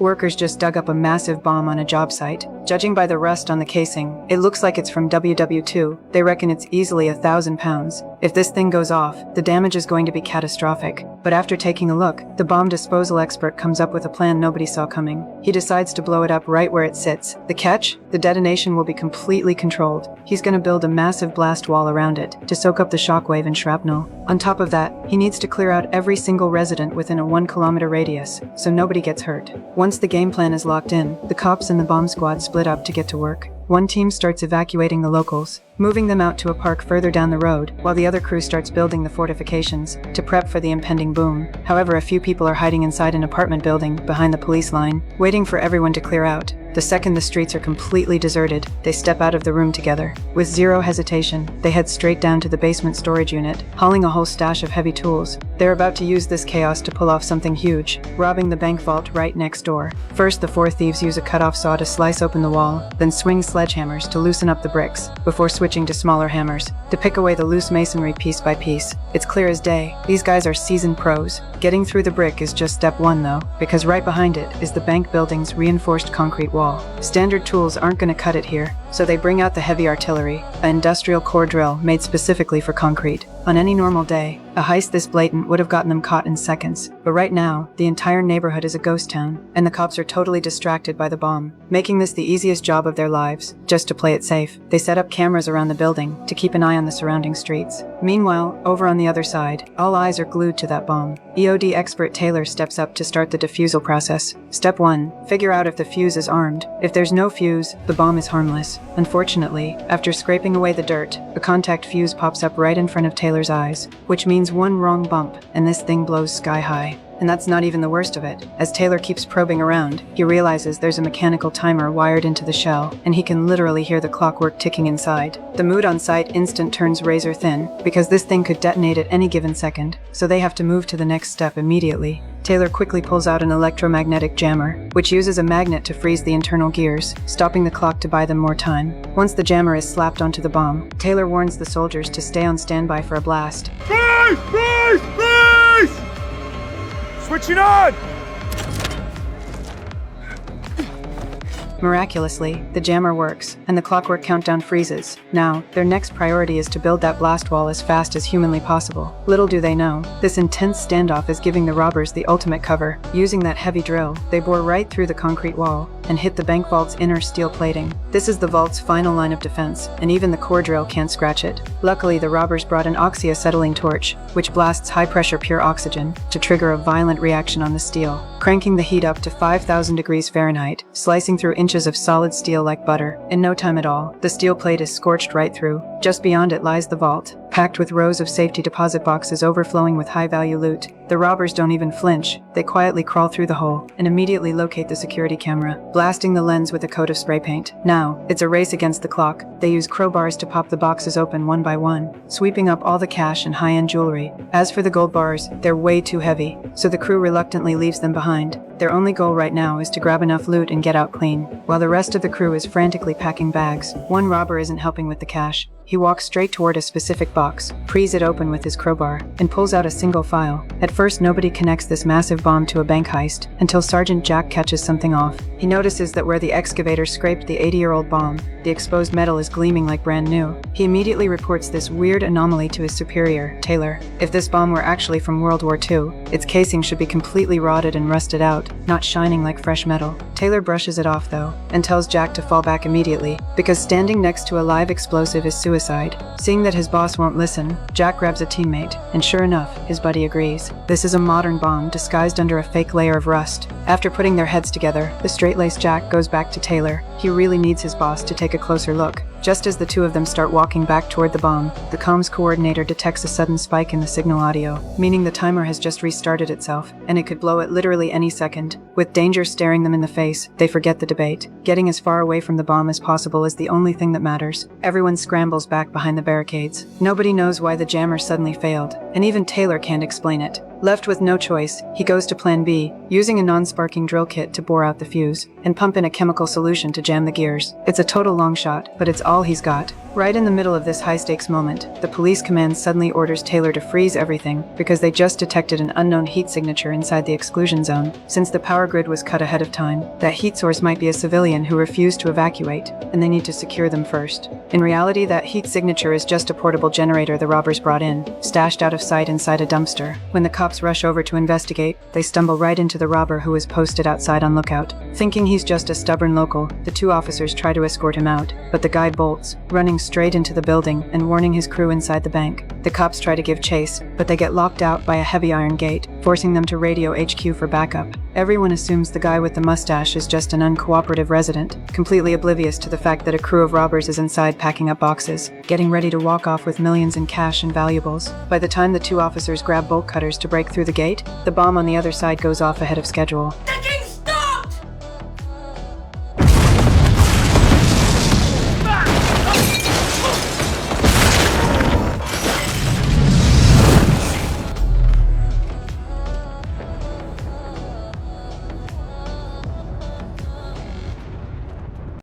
Workers just dug up a massive bomb on a job site. Judging by the rust on the casing, it looks like it's from WW2. They reckon it's easily 1,000 pounds. If this thing goes off, the damage is going to be catastrophic. But after taking a look, the bomb disposal expert comes up with a plan nobody saw coming. He decides to blow it up right where it sits. The catch? The detonation will be completely controlled. He's going to build a massive blast wall around it to soak up the shockwave and shrapnel. On top of that, he needs to clear out every single resident within a 1-kilometer radius, so nobody gets hurt. Once the game plan is locked in, the cops and the bomb squad split up to get to work. One team starts evacuating the locals, moving them out to a park further down the road, while the other crew starts building the fortifications to prep for the impending boom. However, a few people are hiding inside an apartment building behind the police line, waiting for everyone to clear out. The second the streets are completely deserted, they step out of the room together. With zero hesitation, they head straight down to the basement storage unit, hauling a whole stash of heavy tools. They're about to use this chaos to pull off something huge, robbing the bank vault right next door. First, the 4 thieves use a cut-off saw to slice open the wall, then swing sledgehammers to loosen up the bricks, before switching to smaller hammers to pick away the loose masonry piece by piece. It's clear as day, these guys are seasoned pros. Getting through the brick is just step 1 though, because right behind it is the bank building's reinforced concrete wall. Standard tools aren't going to cut it here, so they bring out the heavy artillery, an industrial core drill made specifically for concrete. On any normal day, a heist this blatant would have gotten them caught in seconds, but right now, the entire neighborhood is a ghost town, and the cops are totally distracted by the bomb, making this the easiest job of their lives. Just to play it safe, they set up cameras around the building to keep an eye on the surrounding streets. Meanwhile, over on the other side, all eyes are glued to that bomb. EOD expert Taylor steps up to start the defusal process. Step 1. Figure out if the fuse is armed. If there's no fuse, the bomb is harmless. Unfortunately, after scraping away the dirt, a contact fuse pops up right in front of Taylor's eyes, which means one wrong bump, and this thing blows sky high. And that's not even the worst of it. As Taylor keeps probing around, he realizes there's a mechanical timer wired into the shell, and he can literally hear the clockwork ticking inside. The mood on site instant turns razor thin, because this thing could detonate at any given second, so they have to move to the next step immediately. Taylor quickly pulls out an electromagnetic jammer, which uses a magnet to freeze the internal gears, stopping the clock to buy them more time. Once the jammer is slapped onto the bomb, Taylor warns the soldiers to stay on standby for a blast. Freeze! Freeze! Freeze! Switching on! Miraculously, the jammer works, and the clockwork countdown freezes. Now, their next priority is to build that blast wall as fast as humanly possible. Little do they know, this intense standoff is giving the robbers the ultimate cover. Using that heavy drill, they bore right through the concrete wall and hit the bank vault's inner steel plating. This is the vault's final line of defense, and even the core drill can't scratch it. Luckily, the robbers brought an oxy-acetylene torch, which blasts high-pressure pure oxygen to trigger a violent reaction on the steel, cranking the heat up to 5,000 degrees Fahrenheit, slicing through inches of solid steel like butter. In no time at all, the steel plate is scorched right through. Just beyond it lies the vault, packed with rows of safety deposit boxes overflowing with high-value loot. The robbers don't even flinch. They quietly crawl through the hole and immediately locate the security camera, blasting the lens with a coat of spray paint. Now, it's a race against the clock. They use crowbars to pop the boxes open one by one, sweeping up all the cash and high-end jewelry. As for the gold bars, they're way too heavy, so the crew reluctantly leaves them behind. Their only goal right now is to grab enough loot and get out clean, while the rest of the crew is frantically packing bags. One robber isn't helping with the cash. He walks straight toward a specific box, prees it open with his crowbar, and pulls out a single file. At first, nobody connects this massive bomb to a bank heist, until Sergeant Jack catches something off. He notices that where the excavator scraped the 80-year-old bomb, the exposed metal is gleaming like brand new. He immediately reports this weird anomaly to his superior, Taylor. If this bomb were actually from World War II, its casing should be completely rotted and rusted out, not shining like fresh metal. Taylor brushes it off though, and tells Jack to fall back immediately, because standing next to a live explosive is suicide. Seeing that his boss won't listen, Jack grabs a teammate, and sure enough, his buddy agrees. This is a modern bomb disguised under a fake layer of rust. After putting their heads together, the straight-laced Jack goes back to Taylor. He really needs his boss to take a closer look. Just as the two of them start walking back toward the bomb, the comms coordinator detects a sudden spike in the signal audio, meaning the timer has just restarted itself, and it could blow at literally any second. With danger staring them in the face, they forget the debate. Getting as far away from the bomb as possible is the only thing that matters. Everyone scrambles back behind the barricades. Nobody knows why the jammer suddenly failed, and even Taylor can't explain it. Left with no choice, he goes to Plan B, using a non-sparking drill kit to bore out the fuse, and pump in a chemical solution to jam the gears. It's a total long shot, but it's all he's got. Right in the middle of this high-stakes moment, the police command suddenly orders Taylor to freeze everything because they just detected an unknown heat signature inside the exclusion zone. Since the power grid was cut ahead of time, that heat source might be a civilian who refused to evacuate, and they need to secure them first. In reality, that heat signature is just a portable generator the robbers brought in, stashed out of sight inside a dumpster. When the cops rush over to investigate, they stumble right into the robber who is posted outside on lookout. Thinking he's just a stubborn local, the two officers try to escort him out, but the guy bolts, running straight into the building and warning his crew inside the bank. The cops try to give chase, but they get locked out by a heavy iron gate, forcing them to radio HQ for backup. Everyone assumes the guy with the mustache is just an uncooperative resident, completely oblivious to the fact that a crew of robbers is inside packing up boxes, getting ready to walk off with millions in cash and valuables. By the time the two officers grab bolt cutters to break through the gate, the bomb on the other side goes off ahead of schedule.